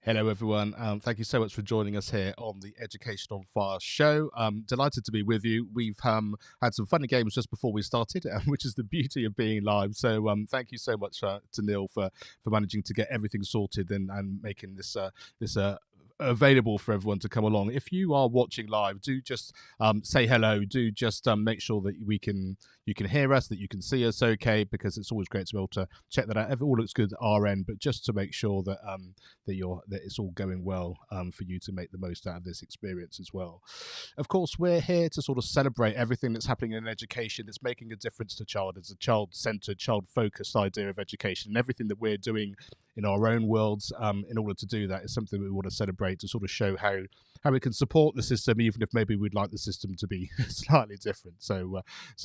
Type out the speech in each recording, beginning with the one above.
Hello, everyone. Thank you so much for joining us here on the Education on Fire show. Delighted to be with you. We've had some funny games just before we started, which is the beauty of being live. So thank you so much to Neil for managing to get everything sorted and making this available for everyone to come along. If you are watching live, do just say hello. Do just make sure that you can hear us, that you can see us okay, because it's always great to be able to check that out. If it all looks good at our end, but just to make sure that that it's all going well for you to make the most out of this experience as well. Of course, we're here to sort of celebrate everything that's happening in education that's making a difference to child. It's a child-centered, child-focused idea of education, and everything that we're doing in our own worlds in order to do that is something we want to celebrate, to sort of show how we can support the system, even if maybe we'd like the system to be slightly different. So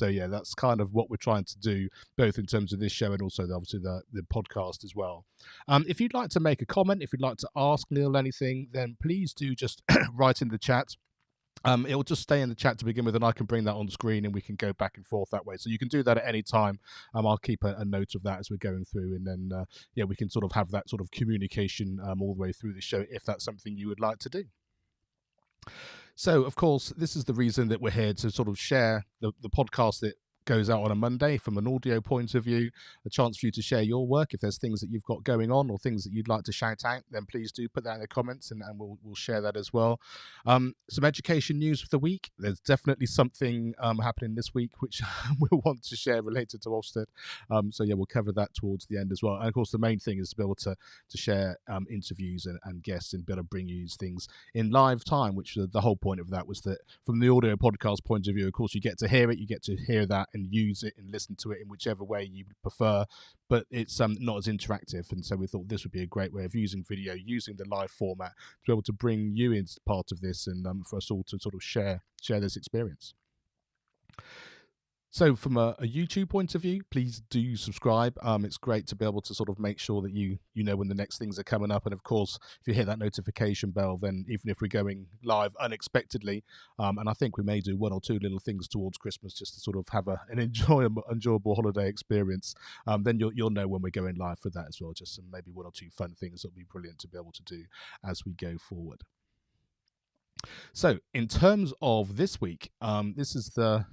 yeah, that's kind of what we're trying to do, both in terms of this show and also obviously the podcast as well. If you'd like to make a comment, if you'd like to ask Neil anything, then please do just write in the chat. It'll just stay in the chat to begin with, and I can bring that on screen and we can go back and forth that way. So you can do that at any time. I'll keep a note of that as we're going through, and then yeah, we can sort of have that sort of communication all the way through the show if that's something you would like to do. So, of course, this is the reason that we're here to sort of share the podcast that goes out on a Monday from an audio point of view, a chance for you to share your work. If there's things that you've got going on or things that you'd like to shout out, then please do put that in the comments and we'll share that as well. Some education news for the week. There's definitely something happening this week which we'll want to share related to Ofsted. So yeah, we'll cover that towards the end as well. And of course, the main thing is to be able to share interviews and guests and be able to bring you these things in live time, which the whole point of that was that from the audio podcast point of view, of course, you get to hear it, you get to hear that and use it and listen to it in whichever way you prefer, but it's not as interactive. And so we thought this would be a great way of using video, using the live format to be able to bring you into part of this and for us all to sort of share this experience. So from a YouTube point of view, please do subscribe. It's great to be able to sort of make sure that you know when the next things are coming up. And of course, if you hit that notification bell, then even if we're going live unexpectedly, and I think we may do one or two little things towards Christmas just to sort of have an enjoyable holiday experience, then you'll know when we're going live for that as well. Just some maybe one or two fun things that'll be brilliant to be able to do as we go forward. So in terms of this week, this is the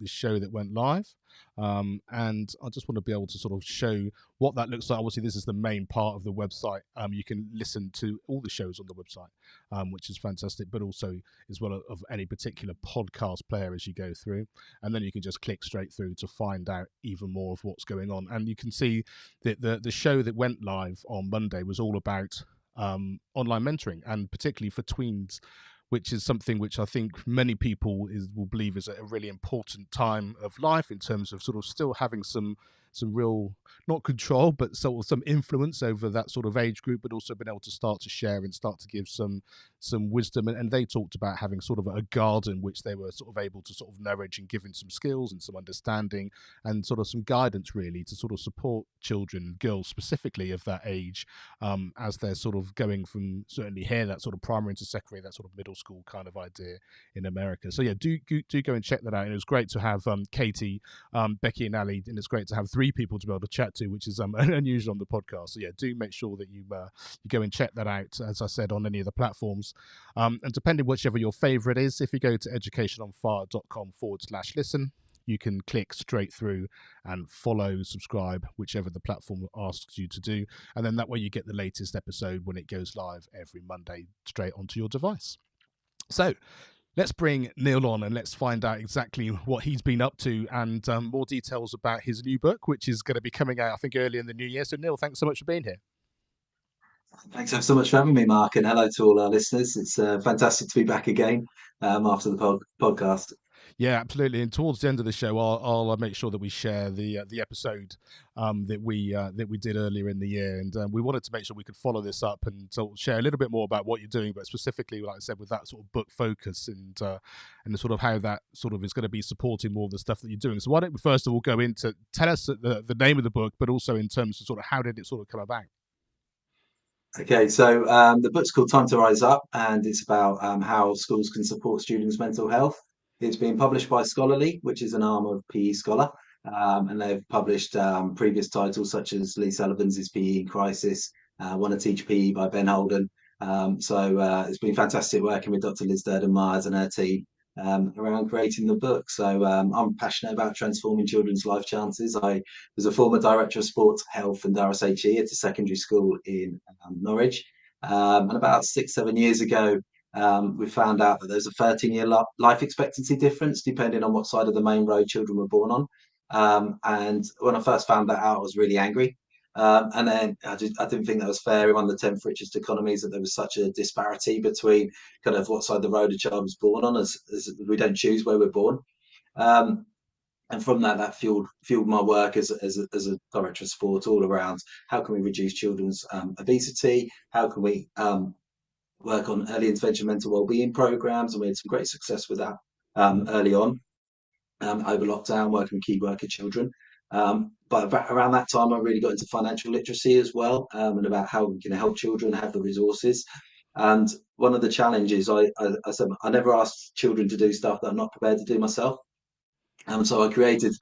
show that went live, and I just want to be able to sort of show what that looks like. Obviously, this is the main part of the website. You can listen to all the shows on the website, which is fantastic, but also as well of any particular podcast player as you go through, and then you can just click straight through to find out even more of what's going on. And you can see that the show that went live on Monday was all about online mentoring, and particularly for tweens, which is something which I think many people will believe is a really important time of life in terms of sort of still having some real, not control, but sort of some influence over that sort of age group, but also being able to start to share and start to give some wisdom. And they talked about having sort of a garden which they were sort of able to sort of nourish and giving some skills and some understanding and sort of some guidance really to sort of support children, girls specifically of that age, as they're sort of going from certainly here, that sort of primary into secondary, that sort of middle school kind of idea in America. So yeah, do go and check that out. And it was great to have Katie, Becky and Ali, and it's great to have three people to be able to chat to, which is unusual on the podcast. So yeah, do make sure that you go and check that out, as I said, on any of the platforms. And depending whichever your favorite is, if you go to educationonfire.com/listen, you can click straight through and follow, subscribe, whichever the platform asks you to do. And then that way you get the latest episode when it goes live every Monday straight onto your device. So let's bring Neil on and let's find out exactly what he's been up to and more details about his new book, which is going to be coming out, I think, early in the new year. So Neil, thanks so much for being here. Thanks so much for having me, Mark, and hello to all our listeners. It's fantastic to be back again after the podcast. Yeah, absolutely. And towards the end of the show, I'll make sure that we share the episode that we did earlier in the year, and we wanted to make sure we could follow this up and sort of share a little bit more about what you're doing, but specifically, like I said, with that sort of book focus and the sort of how that sort of is going to be supporting more of the stuff that you're doing. So why don't we first of all go into tell us the name of the book, but also in terms of sort of how did it sort of come about? Okay, so the book's called Time to Rise Up, and it's about how schools can support students' mental health. It's been published by Scholarly, which is an arm of PE Scholar, and they've published previous titles such as Lee Sullivan's PE in Crisis, Want to Teach PE by Ben Holden, It's been fantastic working with Dr. Liz Durden-Myers and her team around creating the book. I'm passionate about transforming children's life chances. I was a former director of sports health and RSHE at a secondary school in Norwich. And about 6-7 years ago, we found out that there's a 13-year life expectancy difference depending on what side of the main road children were born on. And when I first found that out, I was really angry. And then I didn't think that was fair in one of the 10th richest economies, that there was such a disparity between kind of what side of the road a child was born on, as we don't choose where we're born. Um, and from that fueled my work as a director of sport, all around how can we reduce children's obesity, how can we work on early intervention mental wellbeing programs, and we had some great success with that early on over lockdown, working with key worker children. But around that time, I really got into financial literacy as well, and about how we can help children have the resources. And one of the challenges, I said, I never asked children to do stuff that I'm not prepared to do myself. So I created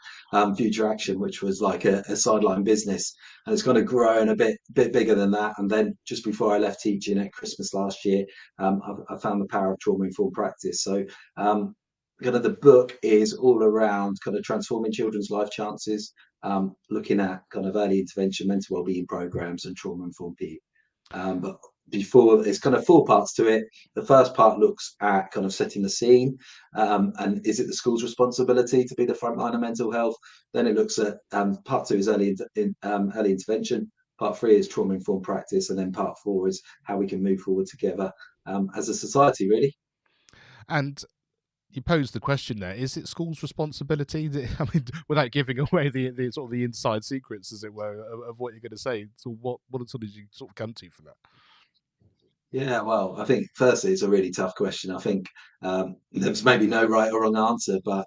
Future Action, which was like a sideline business, and it's kind of grown a bit bigger than that. And then just before I left teaching at Christmas last year, I found the power of trauma-informed practice. So kind of the book is all around kind of transforming children's life chances, looking at kind of early intervention, mental wellbeing programs, and trauma-informed PE. But before, there's kind of 4 parts to it. The first part looks at kind of setting the scene, and is it the school's responsibility to be the front line of mental health? Then it looks at part 2 is early intervention. Part 3 is trauma informed practice, and then part 4 is how we can move forward together as a society, really. And you posed the question there: is it schools' responsibility? I mean, without giving away the sort of the inside secrets, as it were, of what you're going to say. So, what sort of did you sort of come to for that? Yeah, well, I think firstly it's a really tough question. I think there's maybe no right or wrong answer, but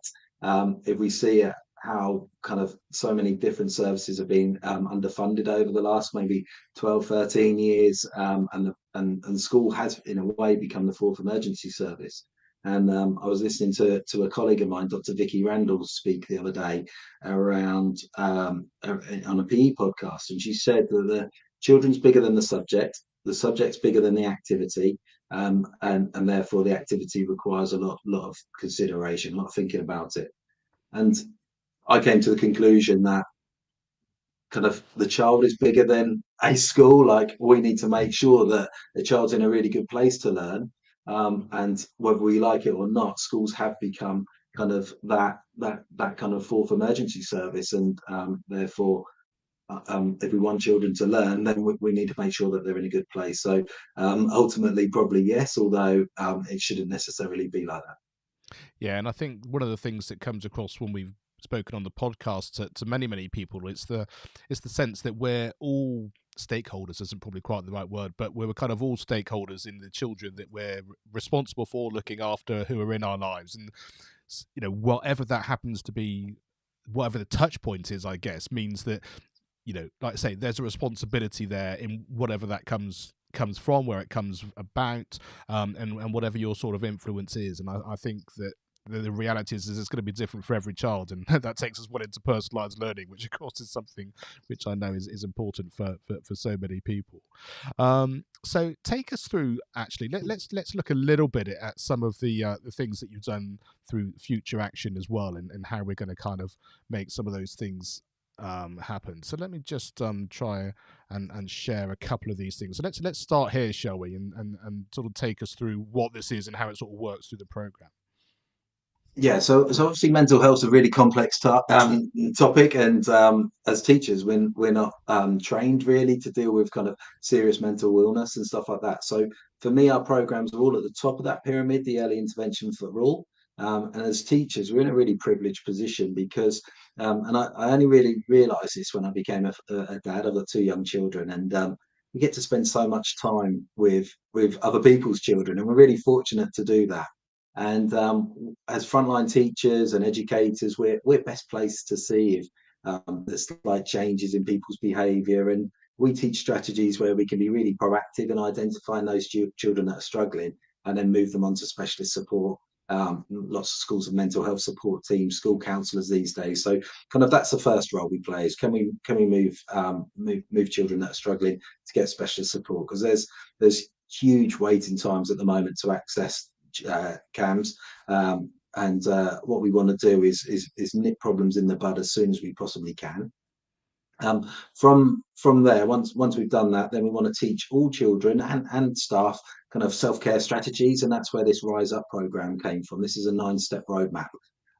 if we see how kind of so many different services have been underfunded over the last maybe 12, 13 years, and school has in a way become the fourth emergency service. And I was listening to a colleague of mine, Dr. Vicky Randall, speak the other day around on a PE podcast, and she said that the children's bigger than the subject's bigger than the activity, and therefore the activity requires a lot of consideration, a lot of thinking about it. And I came to the conclusion that kind of the child is bigger than a school. Like, we need to make sure that the child's in a really good place to learn, and whether we like it or not, schools have become kind of that kind of fourth emergency service, and therefore if we want children to learn, then we need to make sure that they're in a good place. So ultimately, probably yes, although it shouldn't necessarily be like that. Yeah, and I think one of the things that comes across when we've spoken on the podcast to many people, it's the sense that we're all stakeholders. Isn't probably quite the right word, but we're kind of all stakeholders in the children that we're responsible for looking after, who are in our lives. And whatever that happens to be, whatever the touch point is, I guess, means that, like I say, there's a responsibility there in whatever that comes from, where it comes about, and whatever your sort of influence is. And I think that the reality is it's going to be different for every child, and that takes us well into personalized learning, which of course is something which I know is important for so many people. So take us through, actually, let's look a little bit at some of the things that you've done through Future Action as well, and how we're going to kind of make some of those things happen. So let me just try and share a couple of these things. So let's start here, shall we, and sort of take us through what this is and how it sort of works through the program. Yeah, so obviously mental health is a really complex topic, and as teachers, we're not trained really to deal with kind of serious mental illness and stuff like that. So for me, our programs are all at the top of that pyramid, the early intervention for all. And as teachers, we're in a really privileged position because, and I only really realised this when I became a dad. I've got 2 young children, and we get to spend so much time with other people's children, and we're really fortunate to do that. And as frontline teachers and educators, we're best placed to see if there's slight changes in people's behaviour, and we teach strategies where we can be really proactive in identifying those children that are struggling, and then move them on to specialist support. Lots of schools have mental health support teams, school counsellors these days. So kind of that's the first role we play: is can we move children that are struggling to get specialist support? Because there's huge waiting times at the moment to access CAMS. And what we want to do is nip problems in the bud as soon as we possibly can. From there, once we've done that, then we want to teach all children and staff kind of self-care strategies, and that's where this Rise Up program came from. This is a 9-step roadmap,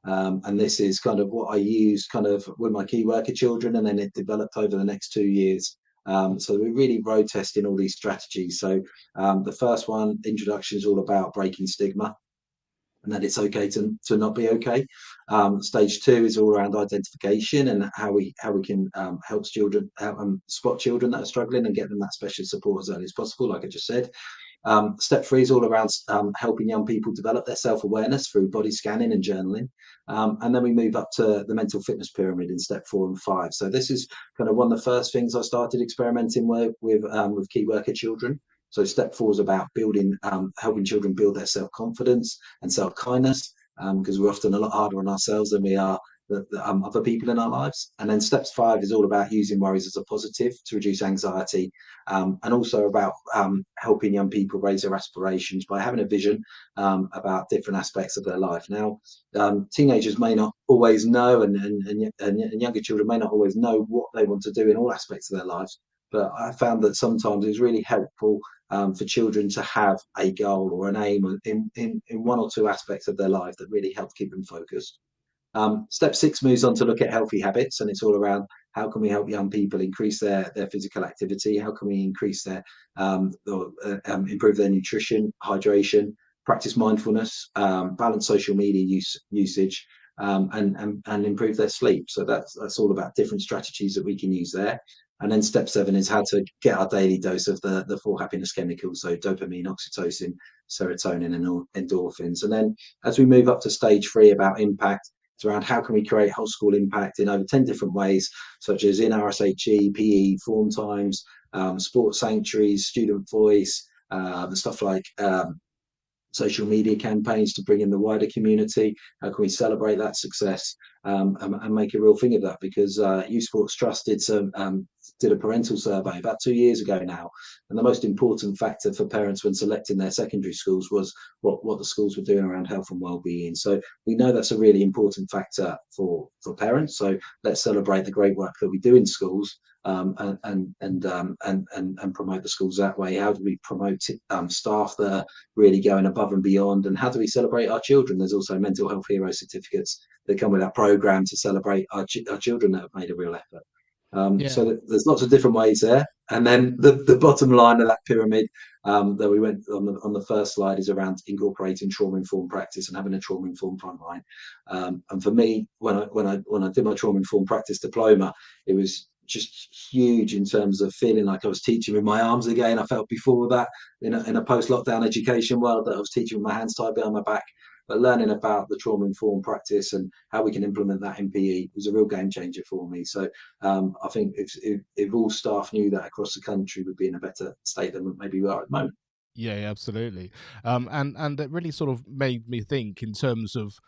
and this is kind of what I use kind of with my key worker children, and then it developed over the next 2 years. So we're really road testing all these strategies. So the first one, introduction, is all about breaking stigma, and that it's okay to not be okay. Stage 2 is all around identification and how we can help children, spot children that are struggling and get them that special support as early as possible, like I just said. Step 3 is all around helping young people develop their self-awareness through body scanning and journaling. And then we move up to the mental fitness pyramid in step 4 and 5. So this is kind of one of the first things I started experimenting with key worker children. So step 4 is about building, helping children build their self-confidence and self-kindness, because we're often a lot harder on ourselves than we are the other people in our lives. And then steps 5 is all about using worries as a positive to reduce anxiety, and also about helping young people raise their aspirations by having a vision about different aspects of their life. Now, teenagers may not always know, and younger children may not always know what they want to do in all aspects of their lives. But I found that sometimes it's really helpful for children to have a goal or an aim in one or two aspects of their life that really help keep them focused. Step 6 moves on to look at healthy habits, and it's all around how can we help young people increase their physical activity, how can we increase their improve their nutrition, hydration, practice mindfulness, balance social media usage, and improve their sleep. So that's all about different strategies that we can use there. And then step 7 is how to get our daily dose of the 4 happiness chemicals, so dopamine, oxytocin, serotonin, and endorphins. And then as we move up to stage 3 about impact, it's around how can we create whole school impact in over 10 different ways, such as in RSHE, PE, form times, sports sanctuaries, student voice, stuff like social media campaigns to bring in the wider community. How can we celebrate that success, and make a real thing of that? Because Youth Sports Trust did a parental survey about 2 years ago now, and the most important factor for parents when selecting their secondary schools was what the schools were doing around health and well-being. So we know that's a really important factor for parents. So let's celebrate the great work that we do in schools, and promote the schools that way. How do we promote staff that are really going above and beyond, and how do we celebrate our children? There's also mental health hero certificates that come with that program to celebrate our children that have made a real effort. Yeah. So there's lots of different ways there. And then the bottom line of that pyramid that we went on the first slide is around incorporating trauma-informed practice and having a trauma-informed frontline. And for me, when I did my trauma-informed practice diploma, it was just huge in terms of feeling like I was teaching with my arms again. I felt before that in a post-lockdown education world that I was teaching with my hands tied behind my back. But learning about the trauma-informed practice and how we can implement that in PE was a real game changer for me. So I think if all staff knew that across the country, we'd be in a better state than maybe we are at the moment. Yeah, absolutely. And it really sort of made me think in terms of,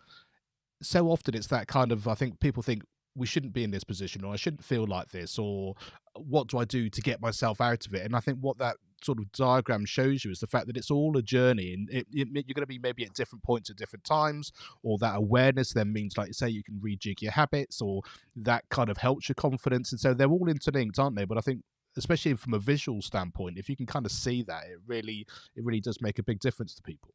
so often it's that kind of, I think people think we shouldn't be in this position, or I shouldn't feel like this, or what do I do to get myself out of it? And I think what that sort of diagram shows you is the fact that it's all a journey, and you're going to be maybe at different points at different times, or that awareness then means, like you say, you can rejig your habits, or that kind of helps your confidence. And so they're all interlinked, aren't they? But I think, especially from a visual standpoint, if you can kind of see that, it really does make a big difference to people.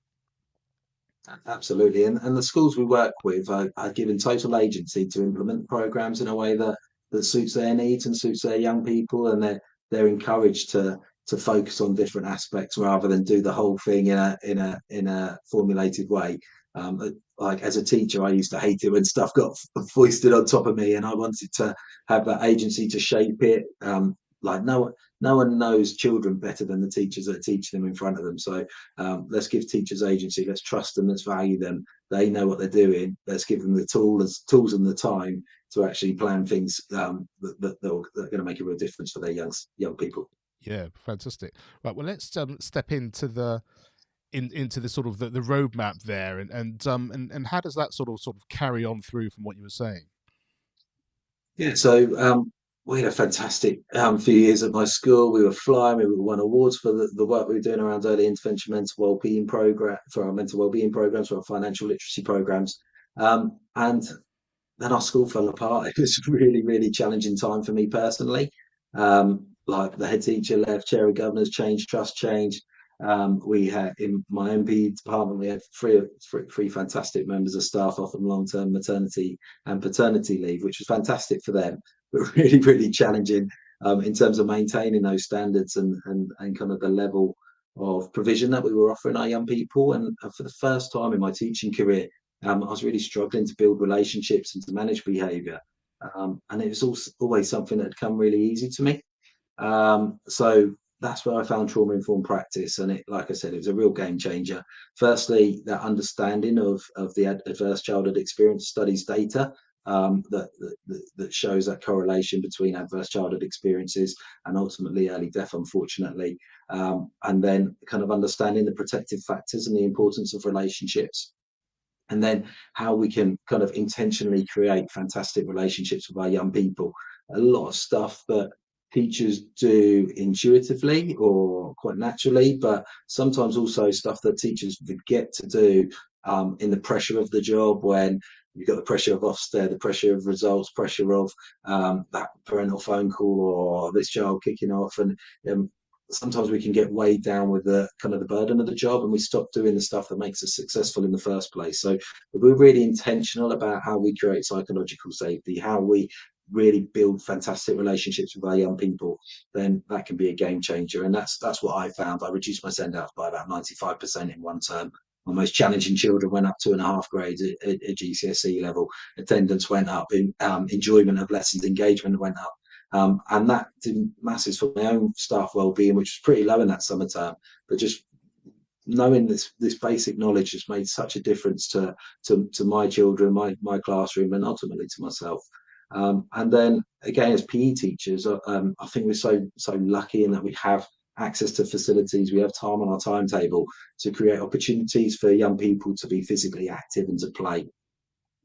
Absolutely. And the schools we work with are given total agency to implement programs in a way that suits their needs and suits their young people. And they're encouraged to focus on different aspects rather than do the whole thing in a formulated way. Like as a teacher, I used to hate it when stuff got foisted on top of me, and I wanted to have that agency to shape it. Like no one knows children better than the teachers that are teaching them in front of them. So let's give teachers agency. Let's trust them. Let's value them. They know what they're doing. Let's give them the tools and the time to actually plan things that are going to make a real difference for their young people. Yeah, fantastic. Right, well, let's step into into the sort of the roadmap there, and how does that sort of carry on through from what you were saying? Yeah. So we had a fantastic few years at my school. We were flying. We won awards for the work we were doing around early intervention mental wellbeing program, for our mental wellbeing programs, for our financial literacy programs. And then our school fell apart. It was a really, really challenging time for me personally. Like the head teacher left, chair of governors changed, trust changed. We had in my MP department, we had three fantastic members of staff off on long-term maternity and paternity leave, which was fantastic for them, but really, really challenging in terms of maintaining those standards and kind of the level of provision that we were offering our young people. And for the first time in my teaching career, I was really struggling to build relationships and to manage behaviour. And it was always something that had come really easy to me. So that's where I found trauma informed practice. And it, like I said, it was a real game changer. Firstly, that understanding of the adverse childhood experience studies data that shows that correlation between adverse childhood experiences and ultimately early death, unfortunately. And then kind of understanding the protective factors and the importance of relationships, and then how we can kind of intentionally create fantastic relationships with our young people. A lot of stuff that teachers do intuitively or quite naturally, but sometimes also stuff that teachers forget to do in the pressure of the job, when you've got the pressure of Ofsted, the pressure of results, pressure of that parental phone call or this child kicking off. And sometimes we can get weighed down with the kind of the burden of the job, and we stop doing the stuff that makes us successful in the first place. So we're really intentional about how we create psychological safety, how we really build fantastic relationships with our young people, then that can be a game changer. And that's what I found. I reduced my send outs by about 95% in one term. My most challenging children went up 2.5 grades at GCSE level. Attendance went up, enjoyment of lessons, engagement went up. And that did masses for my own staff well-being, which was pretty low in that summer term. But just knowing this basic knowledge has made such a difference to my children, my classroom, and ultimately to myself. And then again, as PE teachers, I think we're so lucky in that we have access to facilities, we have time on our timetable to create opportunities for young people to be physically active and to play.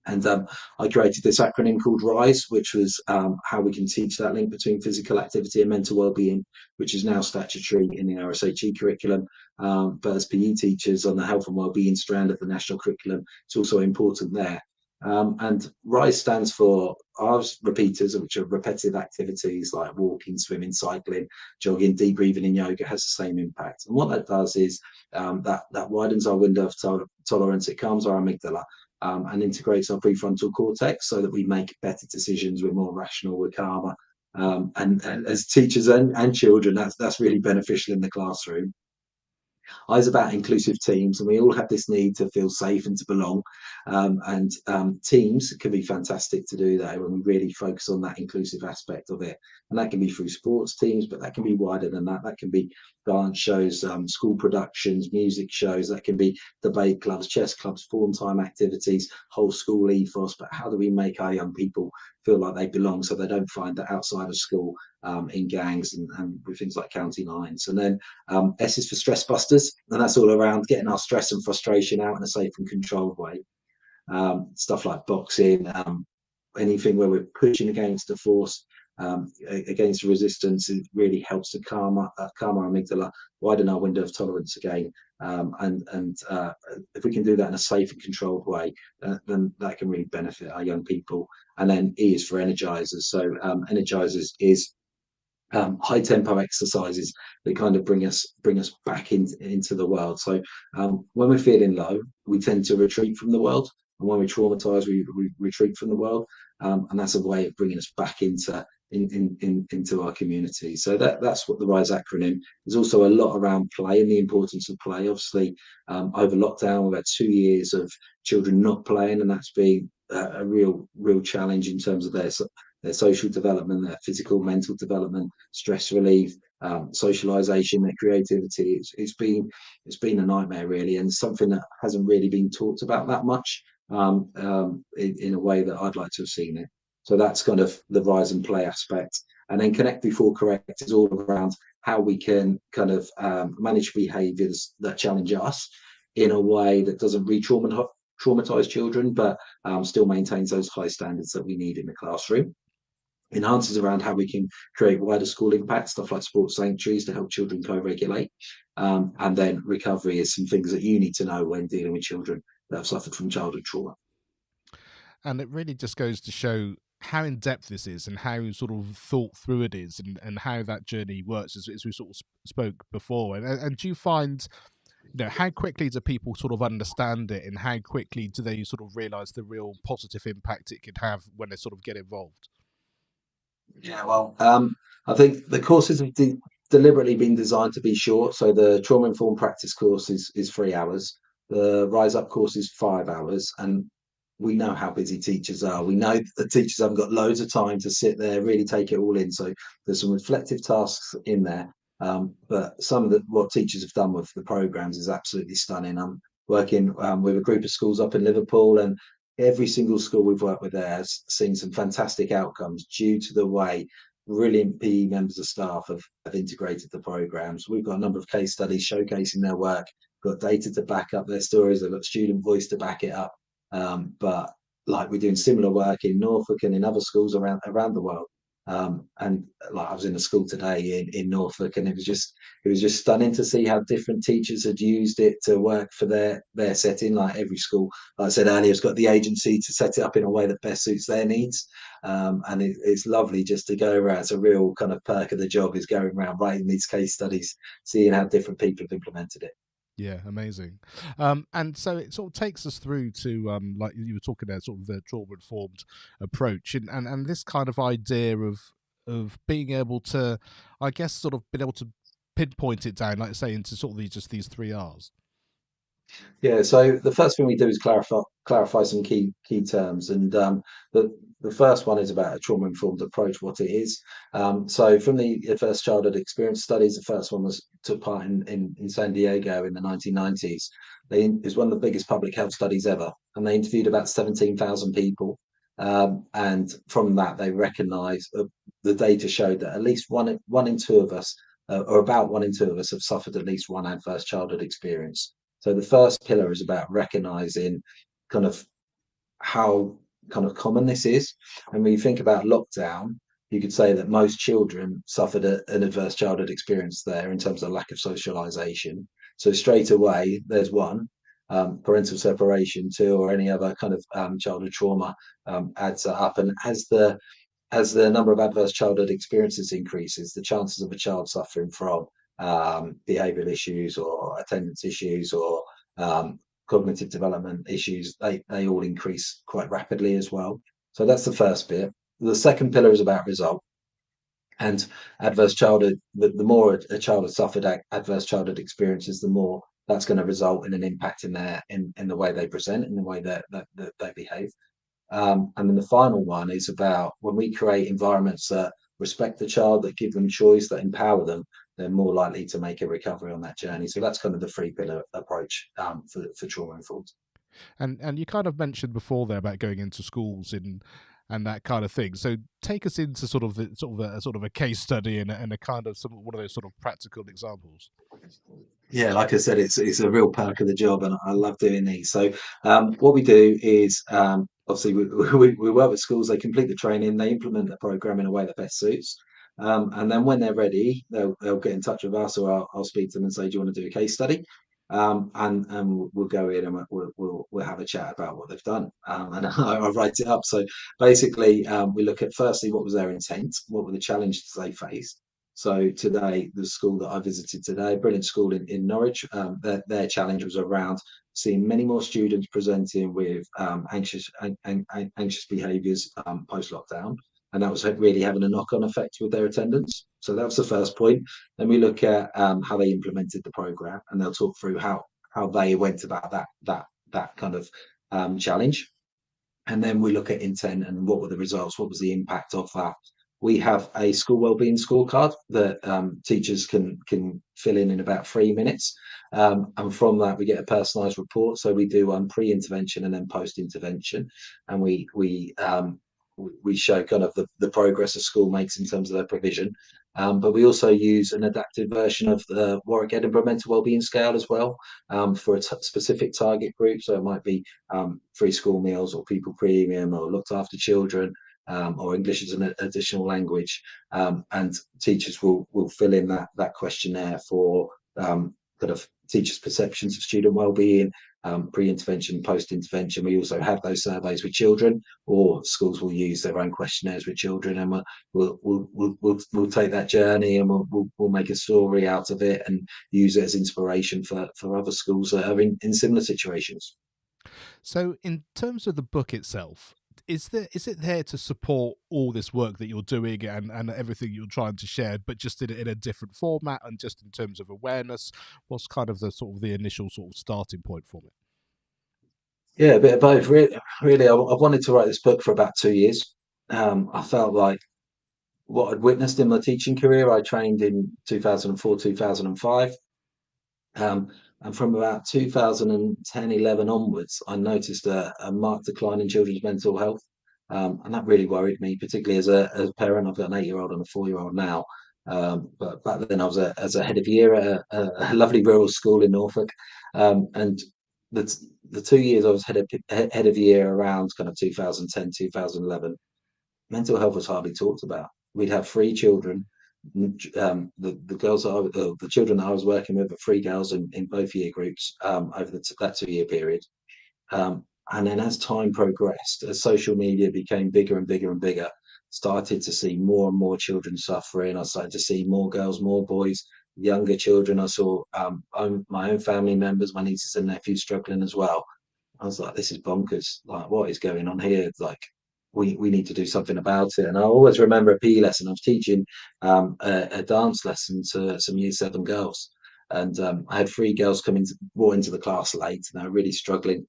And I created this acronym called RISE, which was how we can teach that link between physical activity and mental well-being, which is now statutory in the RSHE curriculum. But as PE teachers on the health and well-being strand of the national curriculum, it's also important there. And RISE stands for R's repeaters, which are repetitive activities like walking, swimming, cycling, jogging, deep breathing in yoga has the same impact. And what that does is that widens our window of tolerance, it calms our amygdala, and integrates our prefrontal cortex so that we make better decisions, we're more rational, we're calmer. And as teachers and children, that's really beneficial in the classroom. I was about inclusive teams, and we all have this need to feel safe and to belong. And teams can be fantastic to do that when we really focus on that inclusive aspect of it. And that can be through sports teams, but that can be wider than that. That can be dance shows, school productions, music shows. That can be debate clubs, chess clubs, form time activities, whole school ethos. But how do we make our young people feel like they belong so they don't find that outside of school in gangs and with things like county lines? And then S is for stress busters, and that's all around getting our stress and frustration out in a safe and controlled way. Stuff like boxing, anything where we're pushing against the force, against resistance, it really helps to calm our amygdala, widen our window of tolerance again. And if we can do that in a safe and controlled way, then that can really benefit our young people. And then E is for energizers. So energizers is high tempo exercises that kind of bring us back into the world. So when we're feeling low, we tend to retreat from the world, and when we're traumatized, we retreat from the world, and that's a way of bringing us back into our community. So that's what the RISE acronym is. Also a lot around play and the importance of play. Obviously, over lockdown, we've had 2 years of children not playing, and that's been a real challenge in terms of their social development, their physical, mental development, stress relief, socialization, their creativity. It's been a nightmare really, and something that hasn't really been talked about that much in a way that I'd like to have seen it. So that's kind of the rise and play aspect. And then connect before correct is all around how we can kind of manage behaviours that challenge us in a way that doesn't traumatize children, but still maintains those high standards that we need in the classroom. enhances around how we can create wider school impact, stuff like sports sanctuaries to help children co-regulate. And then recovery is some things that you need to know when dealing with children that have suffered from childhood trauma. And it really just goes to show how in depth this is and how sort of thought through it is, and how that journey works, as we sort of spoke before. And do you find, how quickly do people sort of understand it, and how quickly do they sort of realize the real positive impact it could have when they sort of get involved? Yeah, well, I think the courses have deliberately been designed to be short. So the trauma informed practice course is 3 hours. The Rise Up course is 5 hours, and we know how busy teachers are. We know that the teachers haven't got loads of time to sit there, really take it all in. So there's some reflective tasks in there. But some of what teachers have done with the programs is absolutely stunning. I'm working with a group of schools up in Liverpool, and every single school we've worked with there has seen some fantastic outcomes due to the way brilliant PE members of staff have integrated the programs. We've got a number of case studies showcasing their work, got data to back up their stories, they've got student voice to back it up. But like we're doing similar work in Norfolk and in other schools around the world. And like I was in a school today in Norfolk, and it was just stunning to see how different teachers had used it to work for their setting. Like every school, like I said earlier, has got the agency to set it up in a way that best suits their needs. And it's lovely just to go around. It's a real kind of perk of the job is going around writing these case studies, seeing how different people have implemented it. Yeah, amazing. And so it sort of takes us through to, like you were talking there, sort of the trauma informed approach, and this kind of idea of being able to, I guess, sort of being able to pinpoint it down, like I say, into sort of these 3 R's. Yeah, so the first thing we do is clarify some key terms, and the first one is about a trauma informed approach, what it is. So from the adverse childhood experience studies, the first one was took part in San Diego in the 1990s. It's one of the biggest public health studies ever, and they interviewed about 17,000 people. And from that, they recognised the data showed that at least one in two of us, or about one in two of us, have suffered at least one adverse childhood experience. So the first pillar is about recognizing kind of how kind of common this is. And when you think about lockdown, you could say that most children suffered an adverse childhood experience there in terms of lack of socialization. So straight away, there's one. Parental separation, two, or any other kind of childhood trauma adds that up. And as the number of adverse childhood experiences increases, the chances of a child suffering from behavioural issues or attendance issues or cognitive development issues, they all increase quite rapidly as well. So that's the first bit. The second pillar is about result. And adverse childhood, the more a child has suffered adverse childhood experiences, the more that's going to result in an impact in the way they present, in the way that they behave. And then the final one is about when we create environments that respect the child, that give them choice, that empower them, they're more likely to make a recovery on that journey. So that's kind of the three pillar approach for trauma informed. And you kind of mentioned before there about going into schools and that kind of thing. So take us into sort of a case study and a kind of one of those sort of practical examples. Yeah, like I said, it's a real perk of the job, and I love doing these. So, what we do is obviously we work with schools. They complete the training, they implement the program in a way that best suits, and then when they're ready, they'll get in touch with us, or I'll speak to them and say, "Do you want to do a case study?" And we'll go in and we'll have a chat about what they've done, and I write it up. So basically, we look at firstly what was their intent, what were the challenges they faced. So today, the school that I visited today, a brilliant school in Norwich, their challenge was around seeing many more students presenting with anxious behaviours post lockdown, and that was really having a knock-on effect with their attendance. So that was the first point. Then we look at how they implemented the program, and they'll talk through how they went about that kind of challenge. And then we look at intent and what were the results, what was the impact of that. We have a school wellbeing scorecard that teachers can fill in about 3 minutes, and from that we get a personalised report. So we do pre-intervention and then post-intervention, and we show kind of the progress a school makes in terms of their provision. But we also use an adapted version of the Warwick Edinburgh Mental Wellbeing Scale as well, for a specific target group. So it might be free school meals or people premium or looked after children. or English as an additional language, and teachers will fill in that questionnaire for kind of teachers' perceptions of student wellbeing, pre-intervention, post-intervention. We also have those surveys with children, or schools will use their own questionnaires with children, and we'll take that journey and we'll make a story out of it and use it as inspiration for other schools that are in similar situations. So, in terms of the book itself, is it there to support all this work that you're doing and everything you're trying to share, but just in a different format and just in terms of awareness? What's kind of the sort of the initial sort of starting point for it? Yeah, a bit of both. Really, I've wanted to write this book for about 2 years. I felt like what I'd witnessed in my teaching career. I trained in 2004, 2005. Um, and from about 2010, 11 onwards, I noticed a marked decline in children's mental health. And that really worried me, particularly as a parent. I've got an 8-year-old and a 4-year-old now. But back then, I was as a head of year at a lovely rural school in Norfolk. And the, the 2 years I was head of year around kind of 2010, 2011, mental health was hardly talked about. We'd have 3 children. The girls the children that I was working with were 3 girls in both year groups over that 2 year period. And then as time progressed, as social media became bigger and bigger and bigger, started to see more and more children suffering. I started to see more girls, more boys, younger children. I saw my own family members, my nieces and nephews struggling as well. I was like, this is bonkers. Like, what is going on here? Like, we need to do something about it. And I always remember a PE lesson. I was teaching a dance lesson to some year 7 girls. And I had 3 girls walk into the class late, and they were really struggling,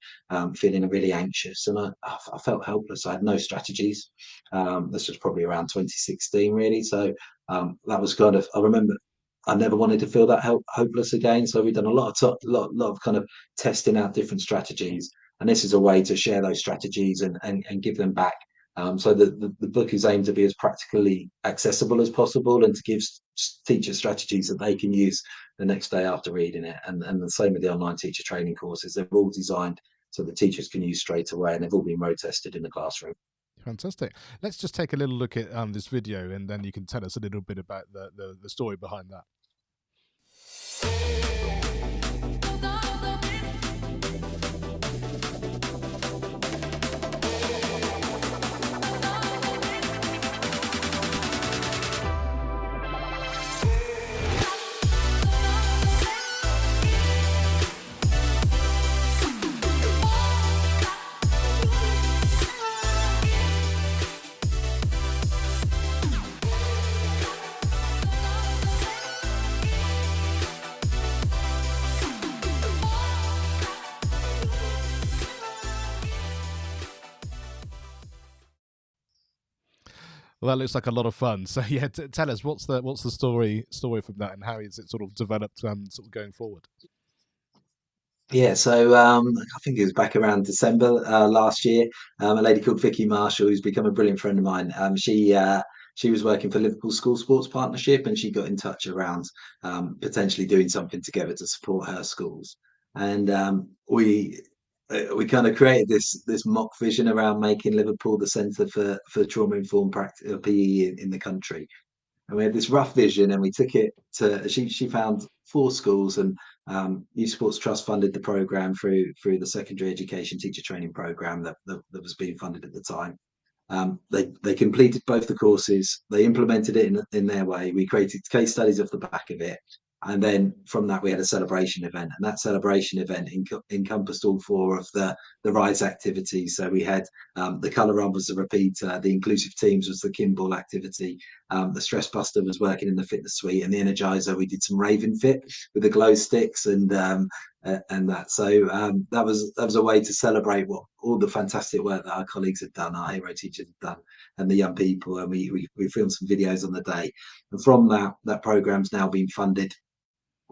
feeling really anxious. And I felt helpless. I had no strategies. This was probably around 2016, really. So that was kind of, I remember I never wanted to feel that hopeless again. So we've done a lot of kind of testing out different strategies, and this is a way to share those strategies and give them back. So the book is aimed to be as practically accessible as possible and to give teachers strategies that they can use the next day after reading it. And the same with the online teacher training courses. They're all designed so the teachers can use straight away, and they've all been road tested in the classroom. Fantastic. Let's just take a little look at this video, and then you can tell us a little bit about the story behind that. Well, that looks like a lot of fun. So yeah, tell us what's the story from that, and how is it sort of developed, sort of going forward? Yeah, so I think it was back around December last year. A lady called Vicky Marshall, who's become a brilliant friend of mine. She was working for Liverpool School Sports Partnership, and she got in touch around potentially doing something together to support her schools. And we kind of created this mock vision around making Liverpool the centre for trauma informed practice PE in the country. And we had this rough vision, and we took it to. She found 4 schools, and Youth Sports Trust funded the program through the secondary education teacher training program that was being funded at the time. They completed both the courses. They implemented it in their way. We created case studies off the back of it, and then from that we had a celebration event, and that celebration event encompassed all 4 of the RISE activities. So we had the colour run was the repeater, the inclusive teams was the Kimball activity, the stress buster was working in the fitness suite, and the energizer we did some raving fit with the glow sticks and that. So that was a way to celebrate what all the fantastic work that our colleagues had done, our hero teachers had done, and the young people. And we filmed some videos on the day, and from that program's now been funded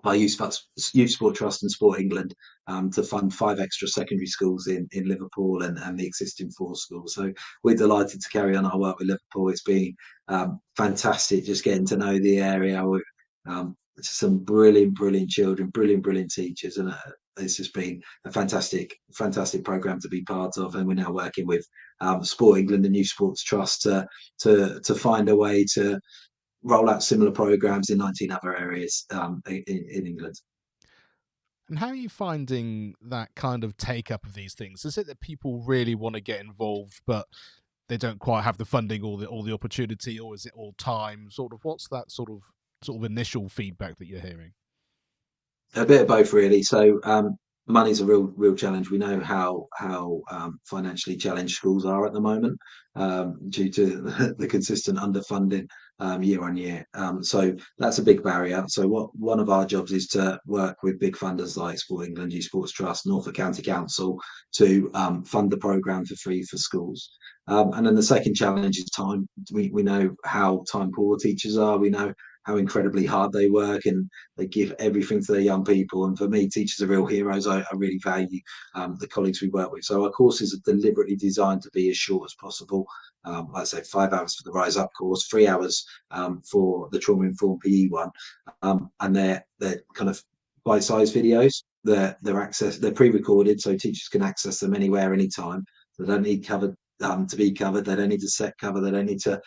by Youth Sport Trust and Sport England to fund 5 extra secondary schools in Liverpool and the existing 4 schools. So we're delighted to carry on our work with Liverpool. It's been fantastic just getting to know the area. Some brilliant children, brilliant teachers, and it's just been a fantastic program to be part of, and we're now working with Sport England and Youth Sports Trust to find a way to roll out similar programs in 19 other areas in England. And how are you finding that kind of take up of these things? Is it that people really want to get involved, but they don't quite have the funding or the opportunity, or is it all time? Sort of, what's that sort of initial feedback that you're hearing? A bit of both, really. So money's a real challenge. We know how financially challenged schools are at the moment due to the consistent underfunding year on year. So that's a big barrier. So one of our jobs is to work with big funders like Sport England, Youth Sports Trust, Norfolk County Council to fund the programme for free for schools. And then the second challenge is time. We know how time poor teachers are. We know how incredibly hard they work, and they give everything to their young people. And for me, teachers are real heroes. I really value the colleagues we work with. So our courses are deliberately designed to be as short as possible. Like I say, 5 hours for the Rise Up course, 3 hours for the Trauma Informed PE one, and they're kind of bite-sized videos. They're pre-recorded, so teachers can access them anywhere, anytime. They don't need covered to be covered. They don't need to set cover. They don't need to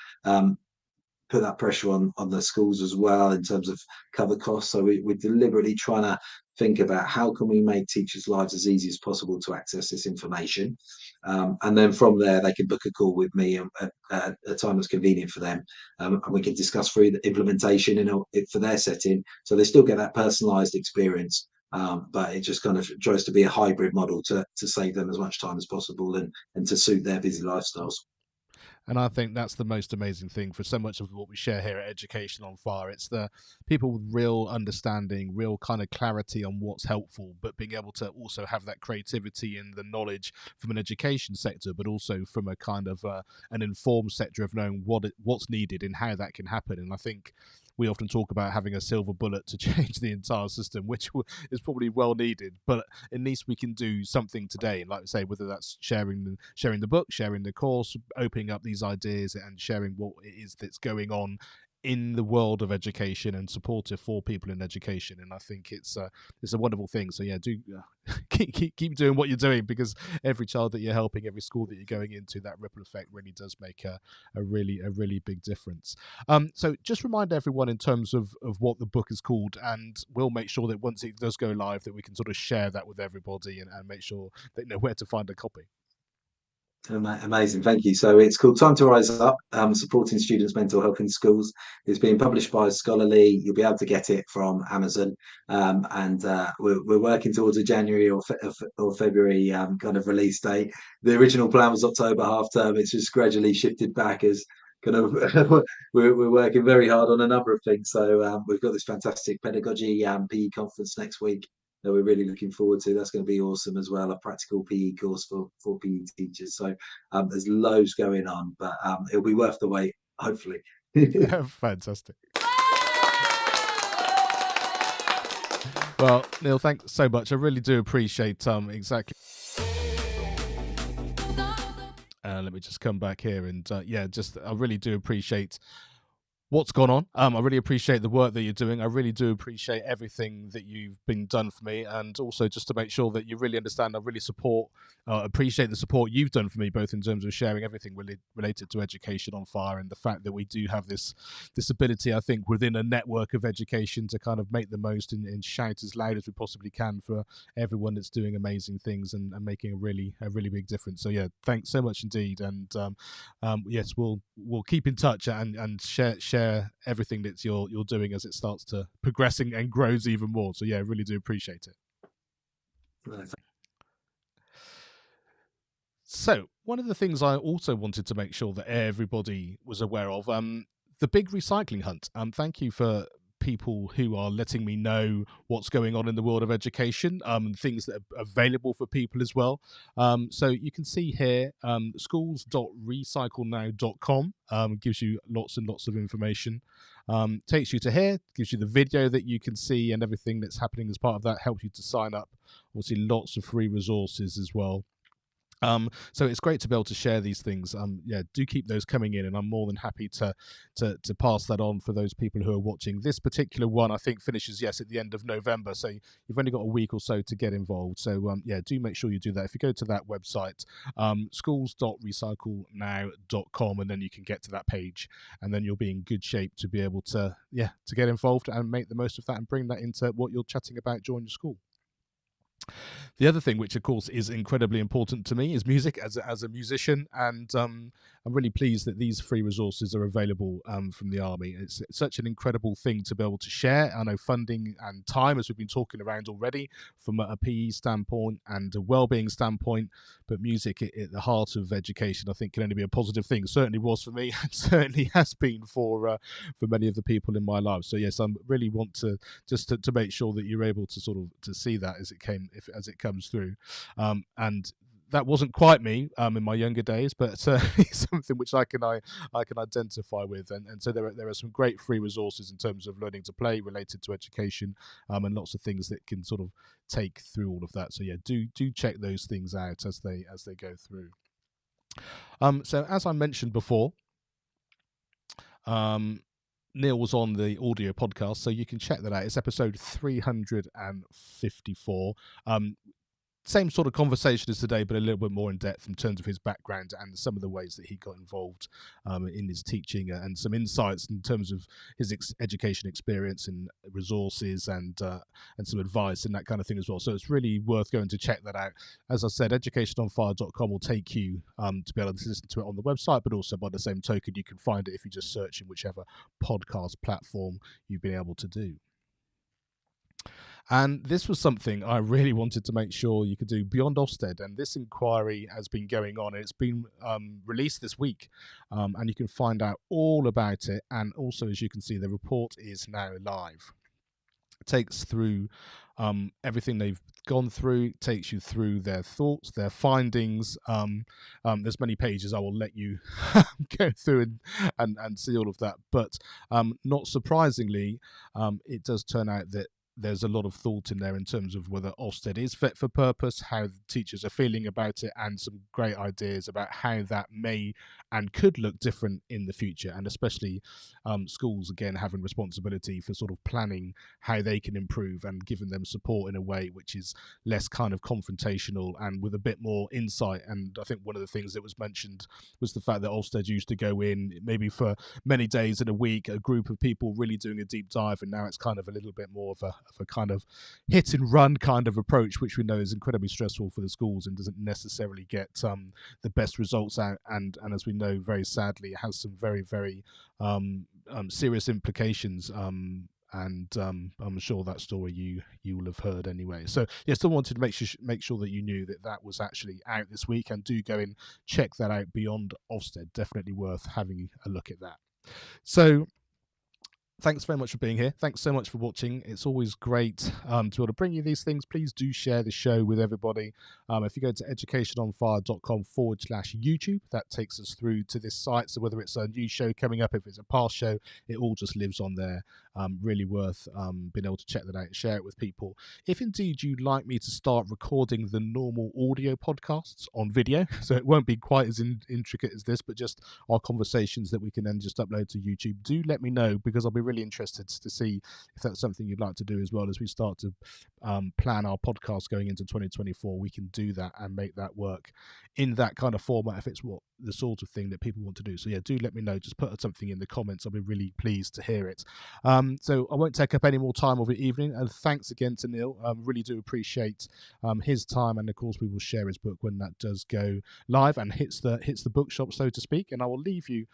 put that pressure on the schools as well in terms of cover costs. So we're deliberately trying to think about how can we make teachers' lives as easy as possible to access this information, and then from there they can book a call with me at a time that's convenient for them, and we can discuss through the implementation for their setting, so they still get that personalised experience. But it just kind of tries to be a hybrid model to save them as much time as possible and to suit their busy lifestyles. And I think that's the most amazing thing for so much of what we share here at Education on Fire. It's the people with real understanding, real kind of clarity on what's helpful, but being able to also have that creativity and the knowledge from an education sector, but also from a kind of an informed sector of knowing what's needed and how that can happen. And I think we often talk about having a silver bullet to change the entire system, which is probably well needed. But at least we can do something today. And like I say, whether that's sharing the book, sharing the course, opening up these ideas and sharing what it is that's going on in the world of education and supportive for people in education. And I think it's a wonderful thing. So yeah, do keep doing what you're doing, because every child that you're helping, every school that you're going into, that ripple effect really does make a really big difference. So just remind everyone in terms of what the book is called, and we'll make sure that once it does go live that we can sort of share that with everybody and make sure they know where to find a copy. Amazing, thank you. So it's called Time to Rise Up, Supporting Students' Mental Health in Schools. It's being published by Scholarly. You'll be able to get it from Amazon, and we're working towards a January or February kind of release date. The original plan was October half term. It's just gradually shifted back as kind of we're working very hard on a number of things. So we've got this fantastic pedagogy PE conference next week that we're really looking forward to. That's going to be awesome as well, a practical PE course for PE teachers. So there's loads going on, but it'll be worth the wait, hopefully. Fantastic. Well, Neil, thanks so much. I really do appreciate exactly. Let me just come back here and I really do appreciate what's gone on. I really appreciate the work that you're doing. I really do appreciate everything that you've been done for me, and also just to make sure that you really understand, I really appreciate the support you've done for me, both in terms of sharing everything related to Education on Fire, and the fact that we do have this ability, I think, within a network of education to kind of make the most and shout as loud as we possibly can for everyone that's doing amazing things and making a really big difference. So yeah, thanks so much indeed. And yes, we'll keep in touch and share everything that you're doing as it starts to progressing and grows even more. So yeah, I really do appreciate it. So one of the things I also wanted to make sure that everybody was aware of, the big recycling hunt. Thank you for people who are letting me know what's going on in the world of education, things that are available for people as well. So you can see here, schools.recyclenow.com gives you lots and lots of information. Takes you to here, gives you the video that you can see and everything that's happening as part of that, helps you to sign up. Obviously lots of free resources as well. So it's great to be able to share these things. Yeah, do keep those coming in, and I'm more than happy to pass that on for those people who are watching. This particular one, I think, finishes at the end of November, so you've only got a week or so to get involved. So yeah, do make sure you do that. If you go to that website, schools.recyclenow.com, and then you can get to that page, and then you'll be in good shape to be able to get involved and make the most of that and bring that into what you're chatting about during your school. The other thing, which of course is incredibly important to me, is music as a musician, and I'm really pleased that these free resources are available from the Army. It's such an incredible thing to be able to share. I know funding and time, as we've been talking around already, from a PE standpoint and a wellbeing standpoint, but music at the heart of education, I think, can only be a positive thing. Certainly was for me, and certainly has been for many of the people in my life. So yes, I really want to to make sure that you're able to sort of to see that as it comes through, and that wasn't quite me in my younger days, but certainly something which I can identify with, and so there are some great free resources in terms of learning to play related to education, and lots of things that can sort of take through all of that. So yeah, do check those things out as they go through. So as I mentioned before, Neil was on the audio podcast, so you can check that out. It's episode 354. Same sort of conversation as today, but a little bit more in depth in terms of his background and some of the ways that he got involved in his teaching, and some insights in terms of his education experience and resources, and some advice and that kind of thing as well. So it's really worth going to check that out. As I said, educationonfire.com will take you to be able to listen to it on the website, but also by the same token, you can find it if you just search in whichever podcast platform you've been able to do. And this was something I really wanted to make sure you could do beyond Ofsted. And this inquiry has been going on. It's been released this week, and you can find out all about it. And also, as you can see, the report is now live. It takes through everything they've gone through, takes you through their thoughts, their findings. There's many pages. I will let you go through and see all of that. But not surprisingly, it does turn out that there's a lot of thought in there in terms of whether Ofsted is fit for purpose, how the teachers are feeling about it, and some great ideas about how that may and could look different in the future, and especially schools, again, having responsibility for sort of planning how they can improve and giving them support in a way which is less kind of confrontational and with a bit more insight. And I think one of the things that was mentioned was the fact that Ofsted used to go in maybe for many days in a week, a group of people really doing a deep dive, and now it's kind of a little bit more of a kind of hit and run kind of approach, which we know is incredibly stressful for the schools and doesn't necessarily get the best results out. And as we know, very sadly, it has some very, very serious implications. And I'm sure that story you will have heard anyway. So yeah, still wanted to make sure that you knew that was actually out this week, and do go and check that out beyond Ofsted. Definitely worth having a look at that. So thanks very much for being here. Thanks so much for watching. It's always great to be able to bring you these things. Please do share the show with everybody. If you go to educationonfire.com/YouTube, that takes us through to this site. So whether it's a new show coming up, if it's a past show, it all just lives on there. Really worth being able to check that out and share it with people. If indeed you'd like me to start recording the normal audio podcasts on video, so it won't be quite as intricate as this, but just our conversations that we can then just upload to YouTube, do let me know, because I'll be really interested to see if that's something you'd like to do as well. As we start to plan our podcast going into 2024, we can do that and make that work in that kind of format if it's the sort of thing that people want to do. So yeah, do let me know. Just put something in the comments. I'll be really pleased to hear it. So I won't take up any more time of your evening, and thanks again to Neil. Really do appreciate his time, and of course we will share his book when that does go live and hits the bookshop, so to speak. And I will leave you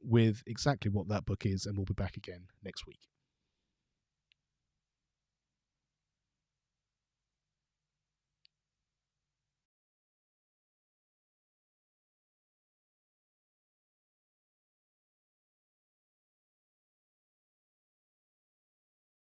with exactly what that book is, and we'll be back again next week.